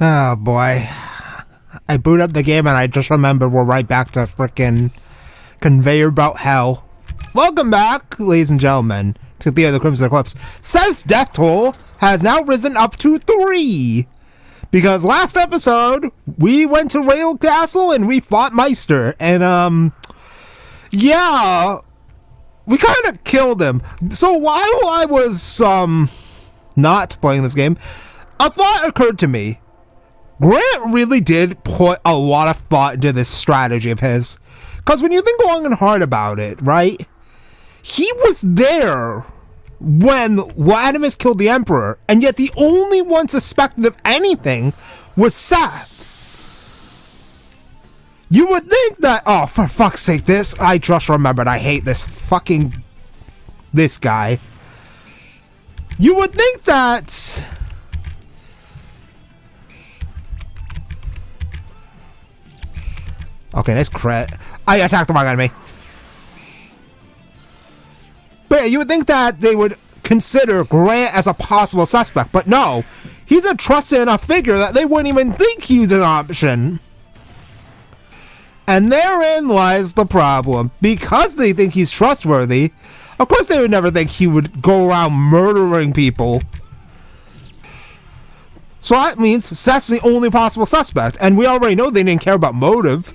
Oh boy. I boot up the game and I just remember we're right back to frickin' conveyor belt hell. Welcome back, ladies and gentlemen, to Theia the Crimson Eclipse. Seth's death toll has now risen up to 3. Because last episode, we went to Rail Castle and we fought Meister. And, yeah, we kind of killed him. So while I was, not playing this game, a thought occurred to me. Grant really did put a lot of thought into this strategy of his. Because when you think long and hard about it, right? He was there when Latimus killed the Emperor, and yet the only one suspected of anything was Seth. You would think that, oh, for fuck's sake, I just remembered, I hate this guy. You would think that... Okay, nice crit. I attacked the wrong enemy. But yeah, you would think that they would consider Grant as a possible suspect, but no. He's a trusted enough figure that they wouldn't even think he's an option. And therein lies the problem. Because they think he's trustworthy, of course they would never think he would go around murdering people. So that means Seth's the only possible suspect, and we already know they didn't care about motive.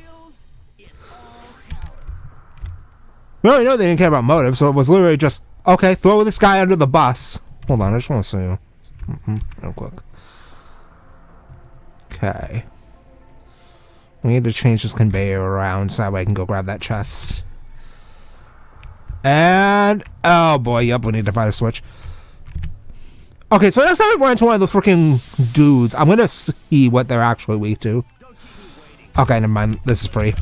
We already know they didn't care about motive, so it was literally just, okay, throw this guy under the bus. Hold on, I just want to see you. Real quick. Okay. We need to change this conveyor around so that way I can go grab that chest. And, oh boy, yep, we need to find a switch. Okay, so next time I run into one of the freaking dudes, I'm gonna see what they're actually weak to. Okay, never mind, this is free.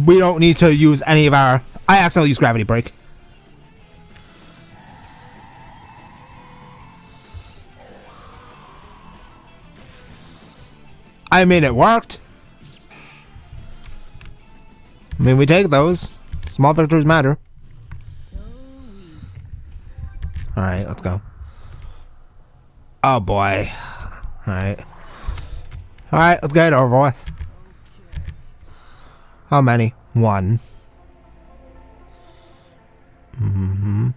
We don't need to use any of our... I accidentally used Gravity Break. I mean, it worked. I mean, we take those. Small victories matter. Alright, let's go. Oh boy. Alright. Alright, let's get it over with. How many? 1. Mm-hmm.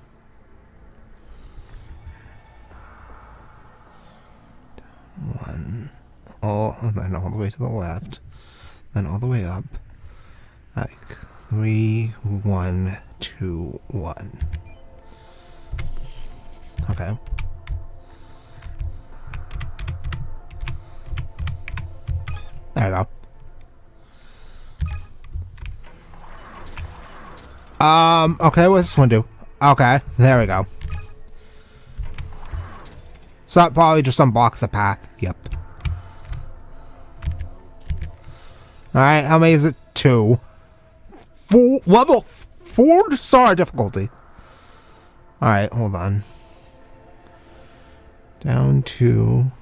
1. Oh, and then all the way to the left. Then all the way up. Like 3, 1, 2, 1. Okay. There we go. Okay, what does this one do? Okay, there we go. So that probably just unblocks the path. Yep. Alright, how many is it? 2. Level 4 star difficulty. Alright, hold on. Down 2.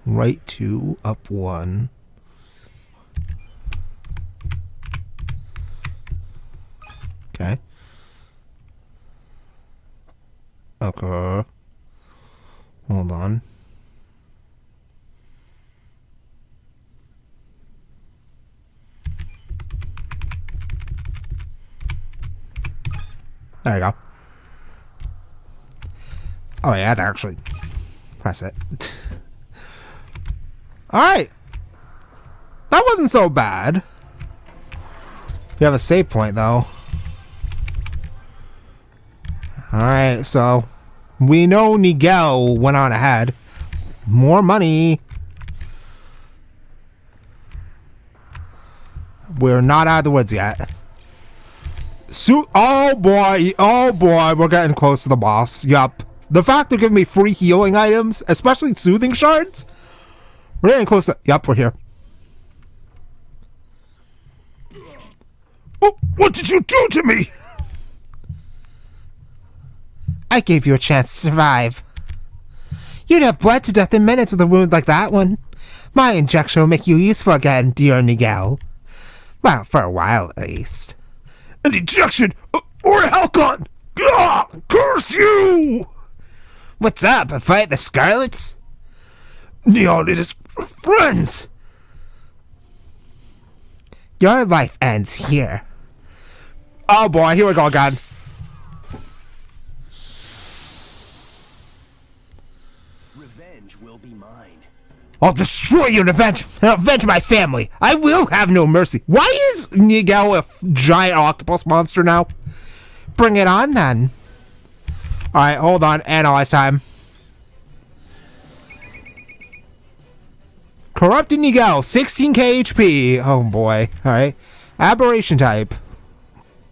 Right 2. Up 1. Okay. Okay. Hold on. There you go. Oh, yeah, I had to actually press it. Alright. That wasn't so bad. We have a save point, though. Alright, so we know Nigel went on ahead. More money. We're not out of the woods yet. Oh boy, we're getting close to the boss. Yup. The fact they're giving me free healing items, especially soothing shards, we're getting close to... Yup, we're here. Oh, what did you do to me? I gave you a chance to survive. You'd have bled to death in minutes with a wound like that one. My injection will make you useful again, dear Nigel. Well, for a while, at least. An injection? Or a Helcon? Ah, curse you! What's up? A fight the Scarlets? Neon and his friends! Your life ends here. Oh boy, here we go again. Revenge will be mine. I'll destroy you and avenge my family. I will have no mercy. Why is Nigel a giant octopus monster now? Bring it on then. Alright, hold on. Analyze time. Corrupted Nigel, 16k HP. Oh boy. Alright. Aberration type.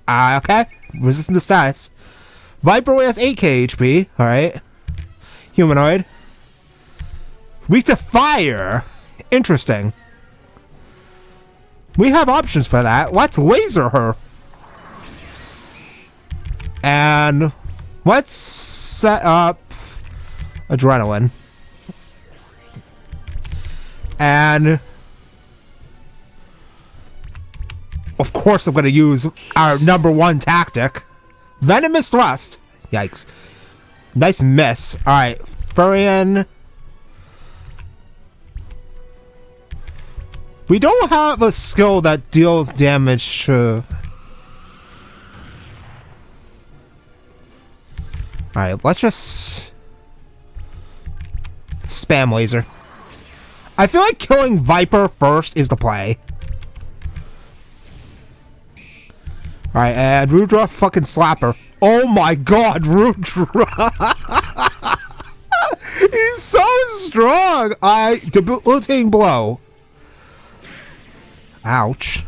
Okay. Resistant to status. Viper has 8k HP. Alright. Humanoid. Weak to fire. Interesting. We have options for that. Let's laser her. And let's set up adrenaline. And of course I'm going to use our #1 tactic. Venomous Thrust. Yikes. Nice miss. Alright. Furion. We don't have a skill that deals damage to... Alright, let's just... spam laser. I feel like killing Viper first is the play. Alright, and Rudra fucking slapper. Oh my god, Rudra! He's so strong! Debilitating blow. Ouch.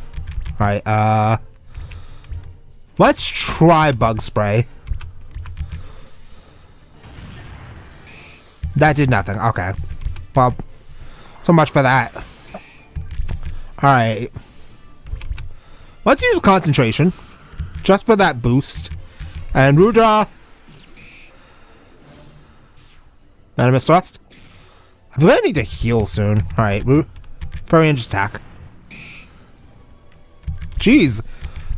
Alright, let's try Bug Spray. That did nothing. Okay. Well, so much for that. Alright. Let's use concentration. Just for that boost. And Rudra. Venomous Thrust. I really need to heal soon. Alright, Furion just attack. Jeez.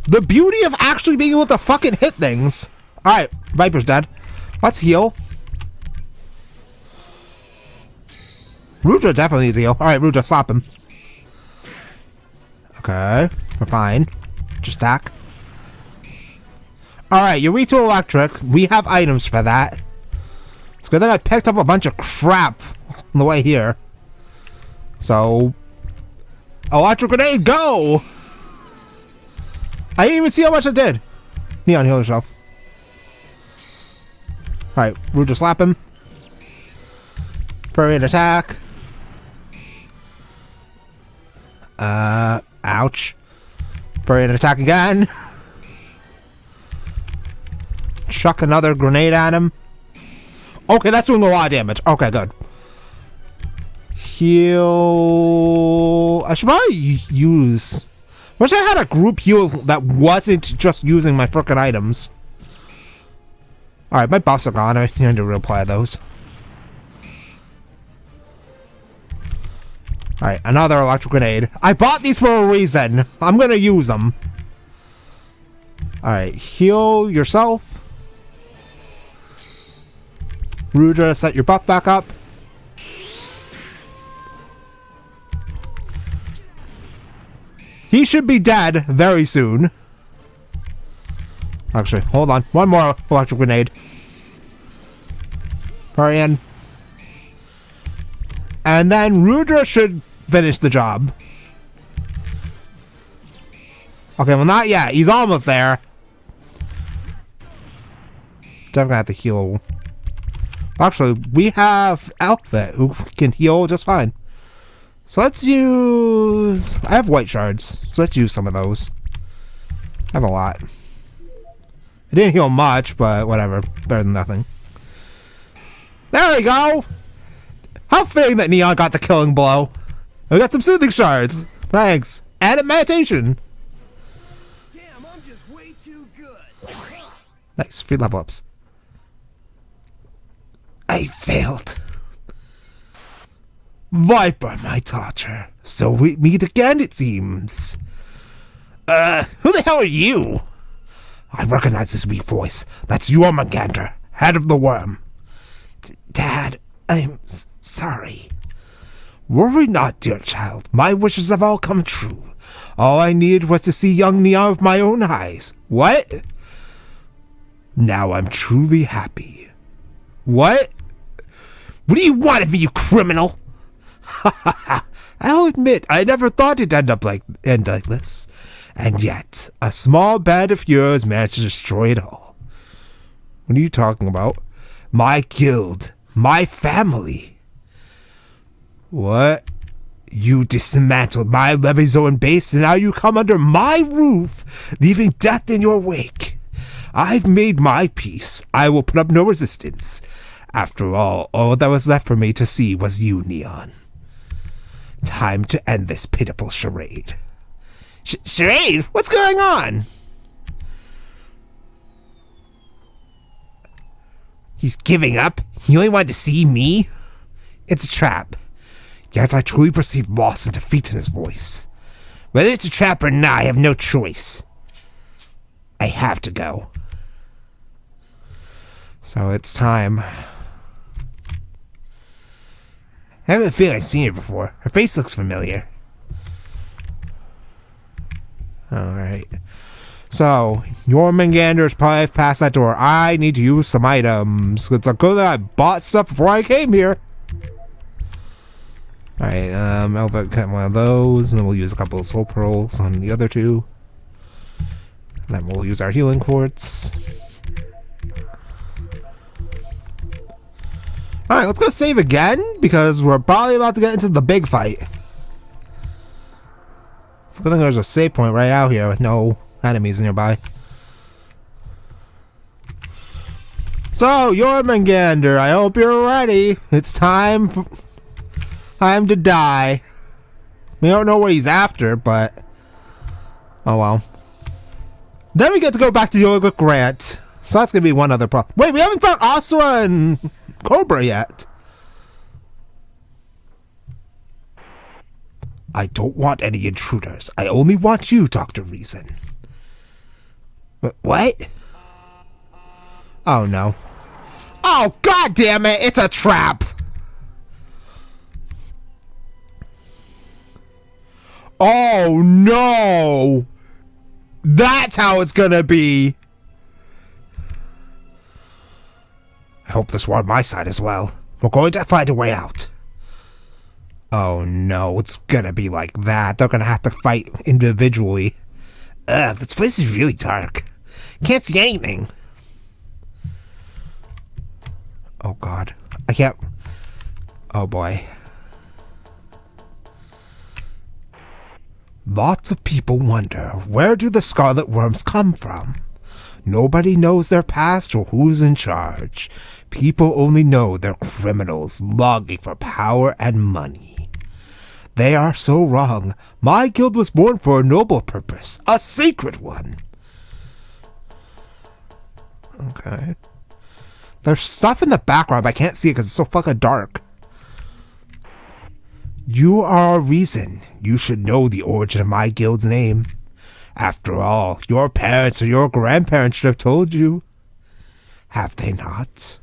The beauty of actually being able to fucking hit things. Alright, Viper's dead. Let's heal. Rudra definitely needs a heal. Alright, Rudra, slap him. Okay, we're fine. Just attack. Alright, you're weak to electric. We have items for that. It's good that I picked up a bunch of crap on the way here. So... Electric Grenade, go! I didn't even see how much I did. Neon, heal yourself. Alright, Rudra, slap him. Furion attack. Ouch. Furion attack again. Chuck another grenade at him. Okay, that's doing a lot of damage. Okay, good. Heal... I should probably use... Wish I had a group heal that wasn't just using my frickin' items. Alright, my buffs are gone. I need to reapply those. Alright, another electric grenade. I bought these for a reason. I'm gonna use them. Alright, heal yourself. Rudra, set your buff back up. He should be dead very soon. Actually, hold on. One more electric grenade. Furion. And then Rudra should finish the job. Okay, well not yet. He's almost there. Definitely have to heal. Actually, we have Outfit who can heal just fine. So let's use... I have white shards, so let's use some of those. I have a lot. It didn't heal much, but whatever. Better than nothing. There we go! How fitting that Neon got the killing blow. We got some soothing shards. Thanks. And meditation. Damn, I'm just way too good. Nice. Free level ups. I failed. Viper, my torture. So we meet again, it seems. Who the hell are you? I recognize this weak voice. That's you, Armaganter, head of the worm. Dad, I'm sorry. Worry not, dear child. My wishes have all come true. All I needed was to see young Neon with my own eyes. What? Now I'm truly happy. What? What do you want of me, you criminal? I'll admit, I never thought it'd end like this. And yet, a small band of heroes managed to destroy it all. What are you talking about? My guild. My family. What? You dismantled my Levy Zone base and now you come under my roof, leaving death in your wake. I've made my peace. I will put up no resistance. After all that was left for me to see was you, Neon. Time to end this pitiful charade. Charade? What's going on? He's giving up? He only wanted to see me? It's a trap. Yet I truly perceive loss and defeat in his voice. Whether it's a trap or not, I have no choice. I have to go. So it's time. I have a feeling I've seen her before. Her face looks familiar. Alright. So, Jormungandr's probably past that door. I need to use some items. It's good that I bought stuff before I came here. Alright, I'll get one of those, and then we'll use a couple of soul pearls on the other two. And then we'll use our healing quartz. Alright, let's go save again, because we're probably about to get into the big fight. It's a good thing there's a save point right out here with no enemies nearby. So, Jormungandr, I hope you're ready. It's time to die. We don't know what he's after, but oh well. Then we get to go back to Yoga Grant. So that's gonna be one other problem. Wait, we haven't found Asura and Cobra yet. I don't want any intruders. I only want you, Dr. Reason. What? Oh no. Oh, god damn it, it's a trap! Oh no! That's how it's gonna be! I hope this were on my side as well. We're going to find a way out. Oh no, it's gonna be like that. They're gonna have to fight individually. Ugh, this place is really dark. Can't see anything. Oh god. I can't... Oh boy. Lots of people wonder, where do the Scarlet Wyrms come from? Nobody knows their past or who's in charge. People only know they're criminals longing for power and money. They are so wrong. My guild was born for a noble purpose, a sacred one. Okay. There's stuff in the background, but I can't see it because it's so fucking dark. You are a reason. You should know the origin of my guild's name. After all, your parents or your grandparents should have told you. Have they not?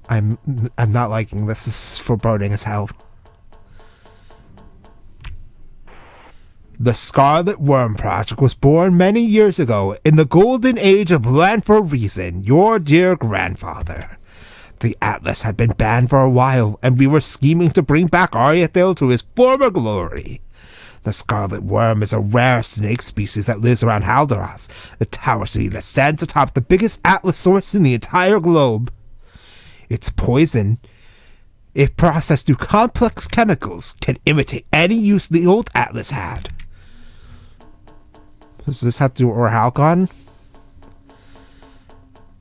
I'm not liking this. This is foreboding as hell. The Scarlet Wyrm Project was born many years ago in the golden age of Land for Reason, your dear grandfather. The Atlas had been banned for a while, and we were scheming to bring back Ariathale to his former glory. The Scarlet Wyrm is a rare snake species that lives around Haldaras, the tower city that stands atop the biggest Atlas source in the entire globe. Its poison, if processed through complex chemicals, can imitate any use the old Atlas had. Does this have to do with Orhalcon?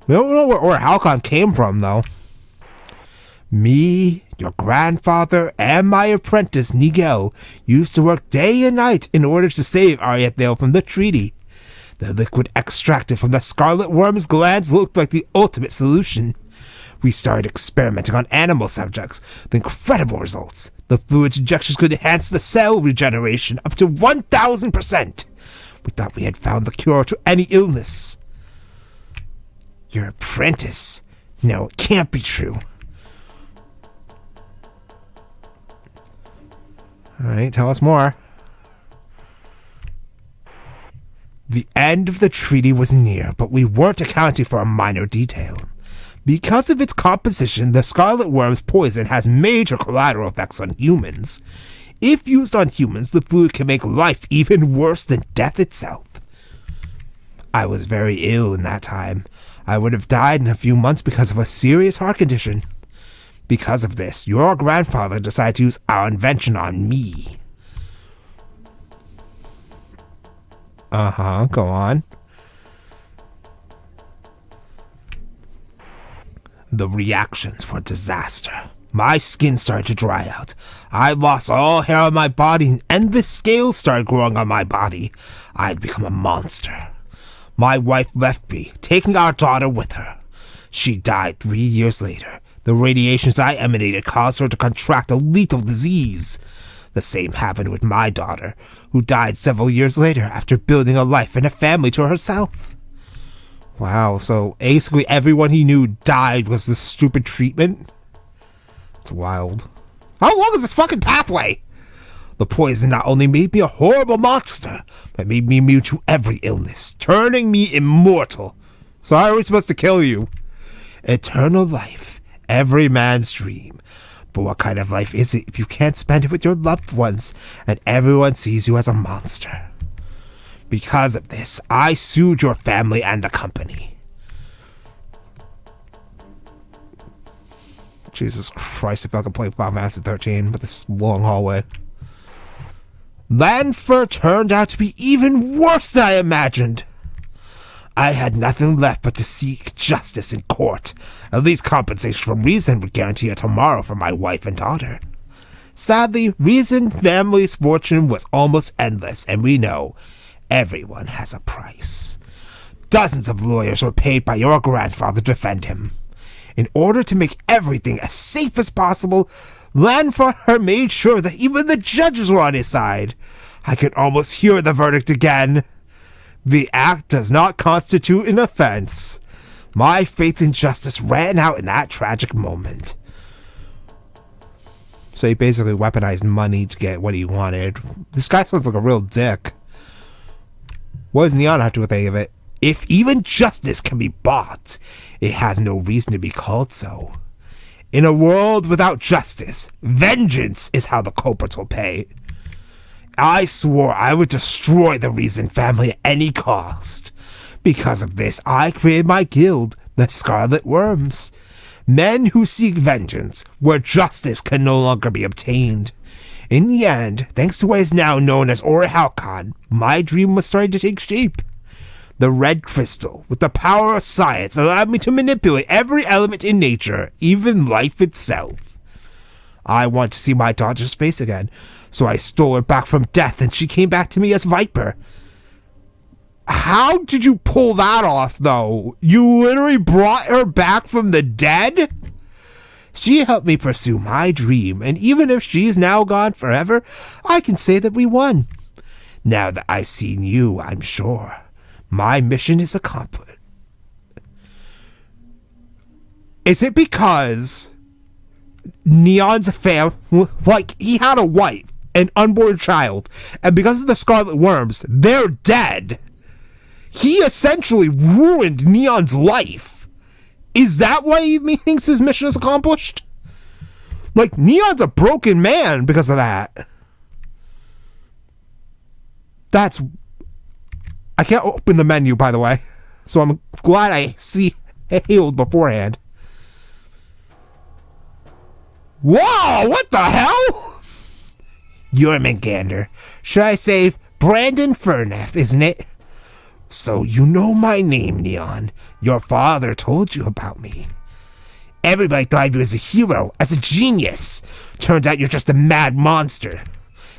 We don't know where Orhalcon came from, though. Me, your grandfather, and my apprentice, Nigel, used to work day and night in order to save Ariathale from the treaty. The liquid extracted from the Scarlet Wyrm's glands looked like the ultimate solution. We started experimenting on animal subjects with incredible results. The fluid injections could enhance the cell regeneration up to 1,000%. We thought we had found the cure to any illness. Your apprentice? No, it can't be true. Alright, tell us more. The end of the treaty was near, but we weren't accounting for a minor detail. Because of its composition, the Scarlet Wyrms poison has major collateral effects on humans. If used on humans, the fluid can make life even worse than death itself. I was very ill in that time. I would have died in a few months because of a serious heart condition. Because of this, your grandfather decided to use our invention on me. Go on. The reactions were disaster. My skin started to dry out. I lost all hair on my body and endless scales started growing on my body. I had become a monster. My wife left me, taking our daughter with her. She died 3 years later. The radiations I emanated caused her to contract a lethal disease. The same happened with my daughter, who died several years later after building a life and a family to herself. Wow, so basically everyone he knew died because of this stupid treatment? It's wild. How long is this fucking pathway? The poison not only made me a horrible monster, but made me immune to every illness, turning me immortal. So how are we supposed to kill you? Eternal life, every man's dream. But what kind of life is it if you can't spend it with your loved ones and everyone sees you as a monster? Because of this, I sued your family and the company. Jesus Christ, if I could play Final Fantasy 13 with this long hallway. Lanfur turned out to be even worse than I imagined. I had nothing left but to seek justice in court. At least compensation from Reason would guarantee a tomorrow for my wife and daughter. Sadly, Reason's family's fortune was almost endless, and we know everyone has a price. Dozens of lawyers were paid by your grandfather to defend him. In order to make everything as safe as possible, Lanfur made sure that even the judges were on his side. I could almost hear the verdict again. The act does not constitute an offense. My faith in justice ran out in that tragic moment. So he basically weaponized money to get what he wanted. This guy sounds like a real dick. What does Neon have to do with any of it? If even justice can be bought, it has no reason to be called so. In a world without justice, vengeance is how the culprits will pay. I swore I would destroy the Reason family at any cost. Because of this, I created my guild, the Scarlet Wyrms. Men who seek vengeance, where justice can no longer be obtained. In the end, thanks to what is now known as Orihaukan, my dream was starting to take shape. The red crystal, with the power of science, allowed me to manipulate every element in nature, even life itself. I want to see my daughter's face again, so I stole her back from death and she came back to me as Viper. How did you pull that off, though? You literally brought her back from the dead? She helped me pursue my dream, and even if she's now gone forever, I can say that we won. Now that I've seen you, I'm sure my mission is accomplished. Is it because Neon's he had a wife, an unborn child, and because of the Scarlet Wyrms, they're dead? He essentially ruined Neon's life. Is that why he thinks his mission is accomplished? Neon's a broken man because of that. I can't open the menu, by the way, so I'm glad I see healed beforehand. Whoa, what the hell? You're Mingander. Should I say Brandon Furneth, isn't it? So you know my name, Neon. Your father told you about me. Everybody thought of you as a hero, as a genius. Turns out you're just a mad monster.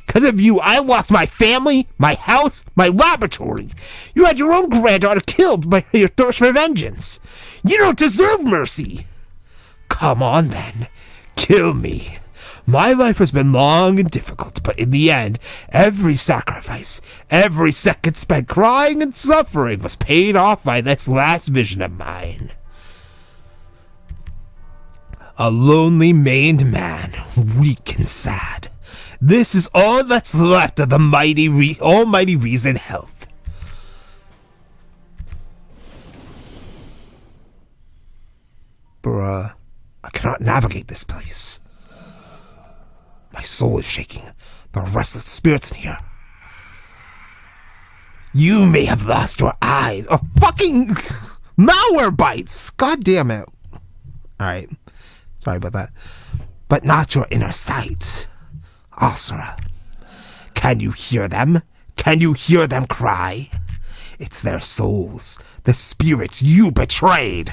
Because of you, I lost my family, my house, my laboratory. You had your own granddaughter killed by your thirst for vengeance. You don't deserve mercy. Come on, then. Kill me. My life has been long and difficult, but in the end, every sacrifice, every second spent crying and suffering was paid off by this last vision of mine. A lonely, maimed man, weak and sad. This is all that's left of the almighty reason health. Bruh, I cannot navigate this place. My soul is shaking. There are restless spirits in here. You may have lost your eyes. Oh, fucking malware bites! God damn it. Alright. Sorry about that. But not your inner sight. Asura. Can you hear them? Can you hear them cry? It's their souls. The spirits you betrayed.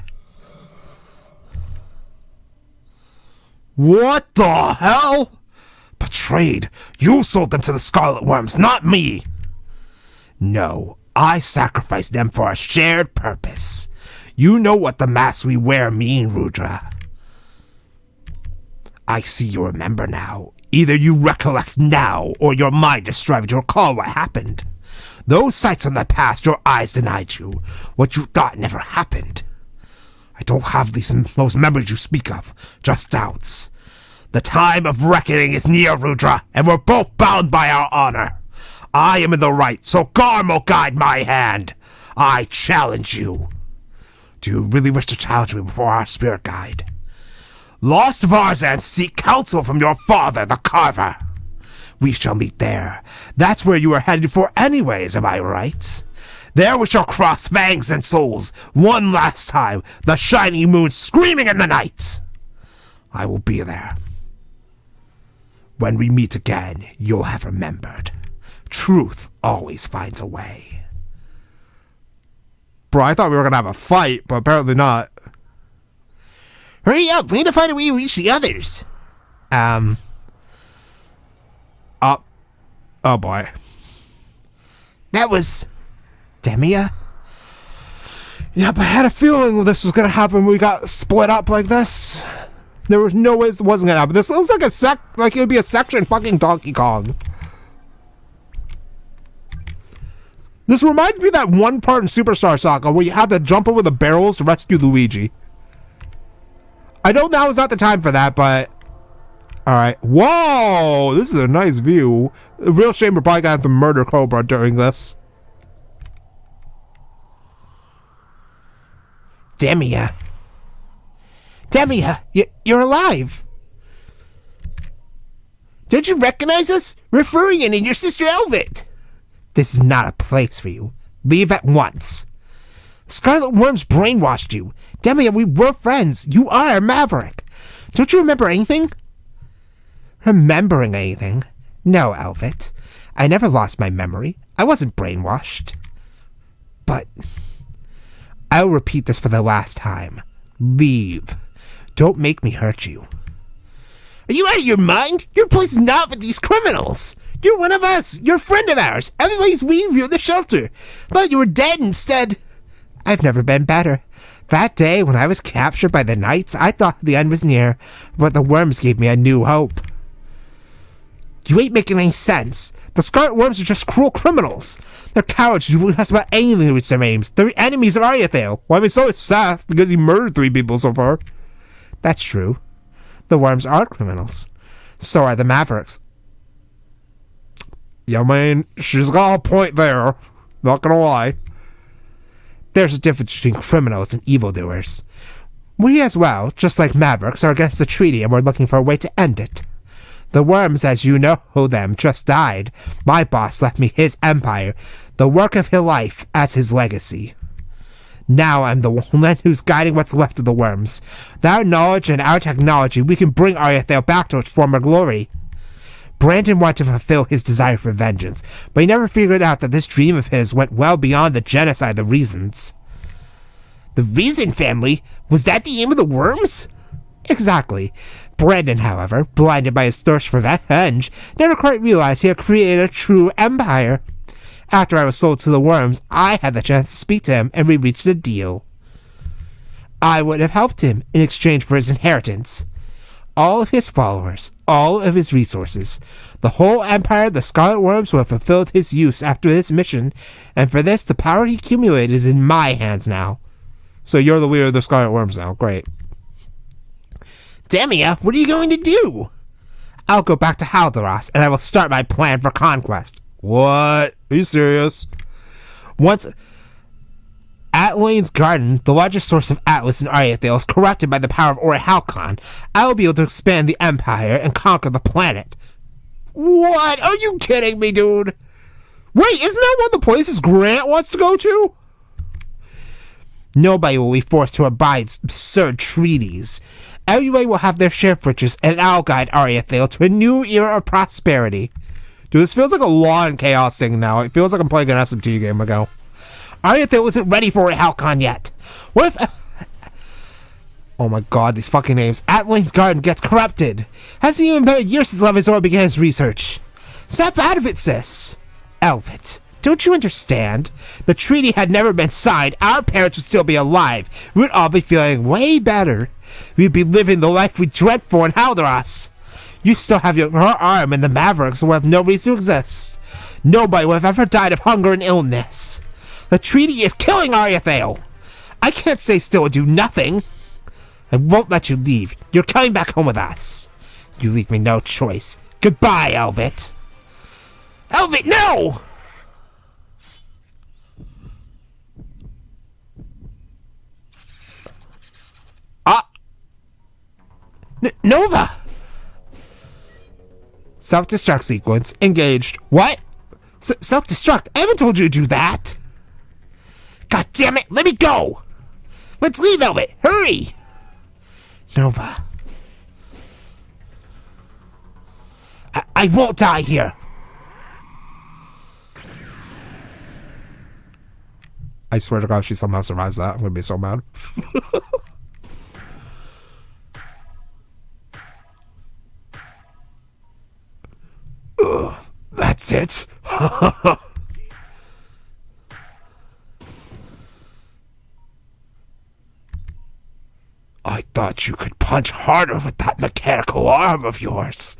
What the hell? Betrayed? You sold them to the Scarlet Wyrms, not me. No, I sacrificed them for a shared purpose. You know what the masks we wear mean, Rudra. I see you remember now. Either you recollect now, or your mind is striving to recall what happened. Those sights from the past your eyes denied you. What you thought never happened. I don't have those memories you speak of, just doubts. The time of reckoning is near, Rudra, and we're both bound by our honor. I am in the right, so Garm will guide my hand. I challenge you. Do you really wish to challenge me before our spirit guide? Lost Varzan, seek counsel from your father, the Carver. We shall meet there. That's where you are headed for anyways, am I right? There we shall cross fangs and souls, one last time, the shining moon screaming in the night. I will be there. When we meet again, you'll have remembered. Truth always finds a way. Bro, I thought we were gonna have a fight, but apparently not. Hurry up, we need to find a way to reach the others. Oh boy. That was Demia? Yep, I had a feeling this was gonna happen when we got split up like this. There was no way this wasn't gonna happen. This looks like like it would be a section fucking Donkey Kong. This reminds me of that one part in Superstar Saga where you had to jump over the barrels to rescue Luigi. I know now is not the time for that, but... Alright. Whoa! This is a nice view. A real shame we're probably gonna have to murder Cobra during this. Demia. Demia, you're alive. Don't you recognize us? We're Furion and your sister Elvit. This is not a place for you. Leave at once. Scarlet Wyrms brainwashed you. Demia, we were friends. You are a maverick. Don't you remember anything? Remembering anything? No, Elvit. I never lost my memory. I wasn't brainwashed. But I'll repeat this for the last time. Leave. Don't make me hurt you. Are you out of your mind? Your place is not with these criminals. You're one of us. You're a friend of ours. Everybody's waiting for you at the shelter. But you were dead instead. I've never been better. That day, when I was captured by the Knights, I thought the end was near, but the Wyrms gave me a new hope. You ain't making any sense. The Scarlet Wyrms are just cruel criminals. They're cowards who wouldn't ask about anything to reach their aims. They're enemies of Ariathale. Well, I mean, so is Seth, because he murdered 3 people so far. That's true. The Wyrms are criminals. So are the Mavericks. Yeah, man, she's got a point there. Not gonna lie. There's a difference between criminals and evildoers. We as well, just like Mavericks, are against the treaty and we're looking for a way to end it. The Wyrms, as you know them, just died. My boss left me his empire, the work of his life, as his legacy. Now I'm the one who's guiding what's left of the Wyrms. With our knowledge and our technology, we can bring Ariathale back to its former glory. Brandon wanted to fulfill his desire for vengeance, but he never figured out that this dream of his went well beyond the genocide of the Reasons. The Reason family? Was that the aim of the Wyrms? Exactly. Brandon, however, blinded by his thirst for revenge, never quite realized he had created a true empire. After I was sold to the Wyrms, I had the chance to speak to him, and we reached a deal. I would have helped him in exchange for his inheritance. All of his followers, all of his resources, the whole empire of the Scarlet Wyrms will have fulfilled his use after this mission, and for this, the power he accumulated is in my hands now. So you're the leader of the Scarlet Wyrms now, great. Demia, what are you going to do? I'll go back to Haldaros, and I will start my plan for conquest. What? Are you serious? Once Atlane's garden, the largest source of Atlas and Ariathale, is corrupted by the power of Orichalcon, I will be able to expand the Empire and conquer the planet. What? Are you kidding me, dude? Wait, isn't that one of the places Grant wants to go to? Nobody will be forced to abide absurd treaties. Everybody will have their share of riches, and I'll guide Ariathale to a new era of prosperity. Dude, this feels like a Law and Chaos thing now. It feels like I'm playing an SMT game ago. Ariathale isn't ready for Orichalcon yet. What if... Oh my god, these fucking names. Atlane's garden gets corrupted. Hasn't even been a year since Levisor began his research. Snap out of it, sis. Elvit, don't you understand? The treaty had never been signed. Our parents would still be alive. We'd all be feeling way better. We'd be living the life we dreamt for in Haldaros. You still have her arm, and the Mavericks will have no reason to exist. Nobody will have ever died of hunger and illness. The treaty is killing Ariathale. I can't stay still and do nothing. I won't let you leave. You're coming back home with us. You leave me no choice. Goodbye, Elvit. Elvit, no! Nova! Self-destruct sequence engaged. What? Self-destruct? I haven't told you to do that. God damn it, let me go! Let's leave, Elvit! Hurry! Nova. I won't die here. I swear to God, if she somehow survives that, I'm gonna be so mad. That's it. I thought you could punch harder with that mechanical arm of yours.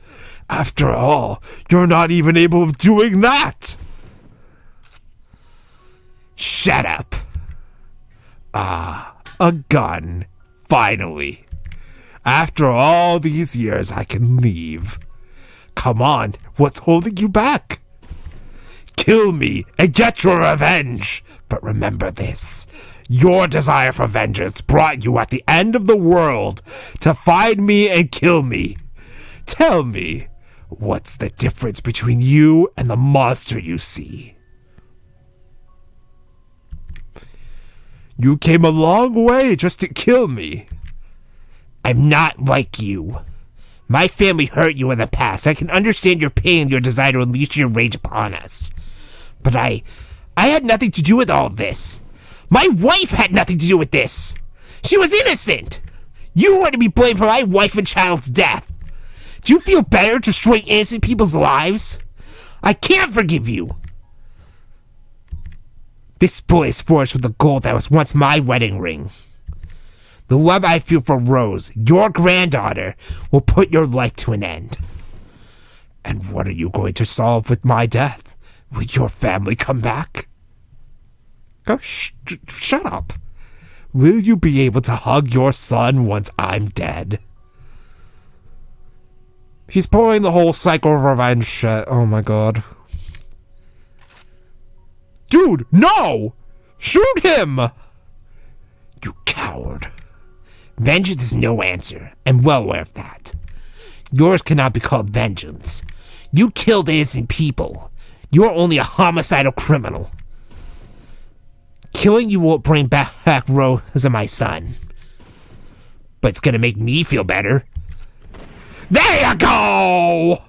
After all, you're not even able of doing that. Shut up. Ah, a gun. Finally. After all these years, I can leave. Come on, what's holding you back? Kill me and get your revenge. But remember this. Your desire for vengeance brought you at the end of the world to find me and kill me. Tell me, what's the difference between you and the monster you see? You came a long way just to kill me. I'm not like you. My family hurt you in the past. I can understand your pain and your desire to unleash your rage upon us. But I had nothing to do with all this. My wife had nothing to do with this. She was innocent. You were to be blamed for my wife and child's death. Do you feel better destroying innocent people's lives? I can't forgive you. This boy is forged with the gold that was once my wedding ring. The love I feel for Rose, your granddaughter, will put your life to an end. And what are you going to solve with my death? Will your family come back? Oh, shut up. Will you be able to hug your son once I'm dead? He's pulling the whole cycle of revenge shit. Oh my god. Dude, no! Shoot him! You coward. Vengeance is no answer. I'm well aware of that. Yours cannot be called vengeance. You killed innocent people. You are only a homicidal criminal. Killing you won't bring back Rose and my son. But it's gonna make me feel better. There you go!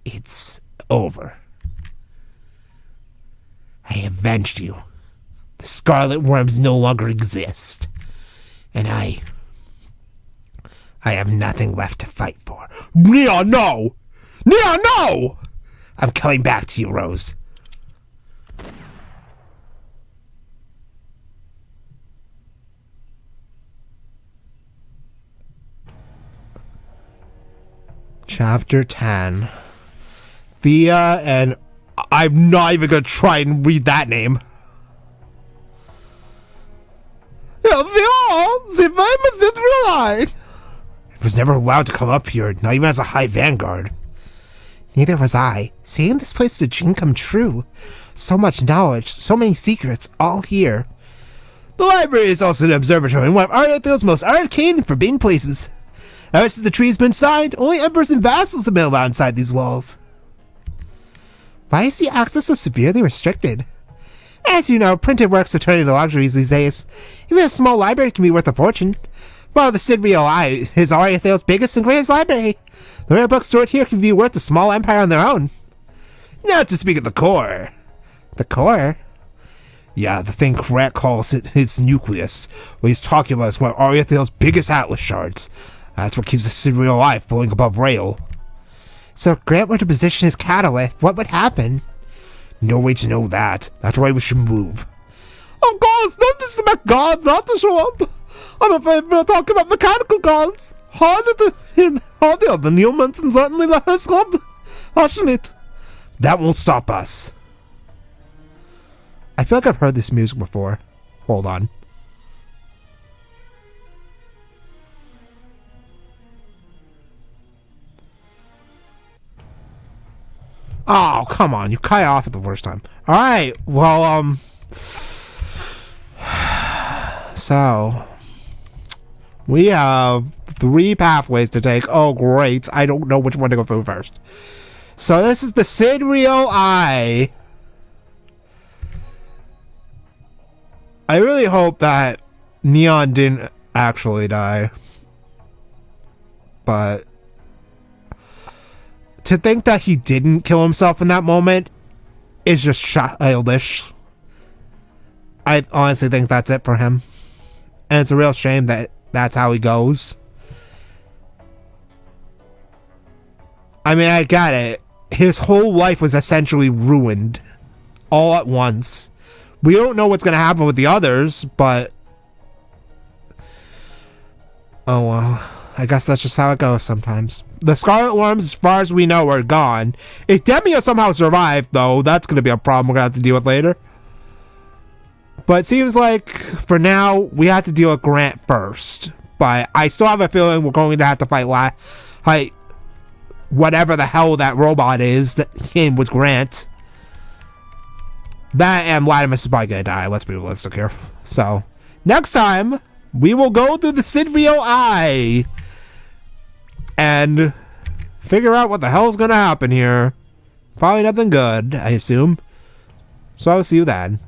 It's over. I avenged you. The Scarlet Wyrms no longer exist. And I have nothing left to fight for. Nia, no! Nia, no! I'm coming back to you, Rose. Chapter 10. Theia and... I'm not even gonna try and read that name. The Divine must not rely. I was never allowed to come up here, not even as a high vanguard. Neither was I. Seeing this place is a dream come true. So much knowledge, so many secrets, all here. The library is also an observatory in one of Ariathel's most arcane and forbidden places. Ever since the tree's been signed, only emperors and vassals have been allowed inside these walls. Why is the access so severely restricted? As you know, printed works are turning to luxuries these days. Even a small library can be worth a fortune. While the Cid Real Eye is Ariathel's biggest and greatest library, the rare books stored here can be worth a small empire on their own. Not to speak of the core. The core? Yeah, the thing Grant calls it its nucleus. What he's talking about is one of Ariathel's biggest atlas shards. That's what keeps the Cid Real Eye floating above rail. So if Grant were to position his catalyst, what would happen? No way to know that. That's why we should move. Of course, not to expect gods not to show up. I'm afraid we're talking about mechanical gods. Harder than humans and certainly the Hearst Club. Passionate. That won't stop us. I feel like I've heard this music before. Hold on. Oh, come on. You cut off at the worst time. Alright, well, so, we have 3 pathways to take. Oh, great. I don't know which one to go through first. So this is the Cid Real Eye. I really hope that Neon didn't actually die. But to think that he didn't kill himself in that moment is just childish. I honestly think that's it for him. And it's a real shame that that's how he goes. I mean, I get it. His whole life was essentially ruined. All at once. We don't know what's going to happen with the others, but... oh well. I guess that's just how it goes sometimes. The Scarlet Wyrms, as far as we know, are gone. If Demia somehow survived, though, that's going to be a problem we're going to have to deal with later. But it seems like, for now, we have to deal with Grant first. But I still have a feeling we're going to have to fight whatever the hell that robot is that came with Grant. That and Latimus is probably going to die, let's be realistic here. So, next time, we will go through the Cid Real Eye and figure out what the hell is going to happen here. Probably nothing good, I assume. So I'll see you then.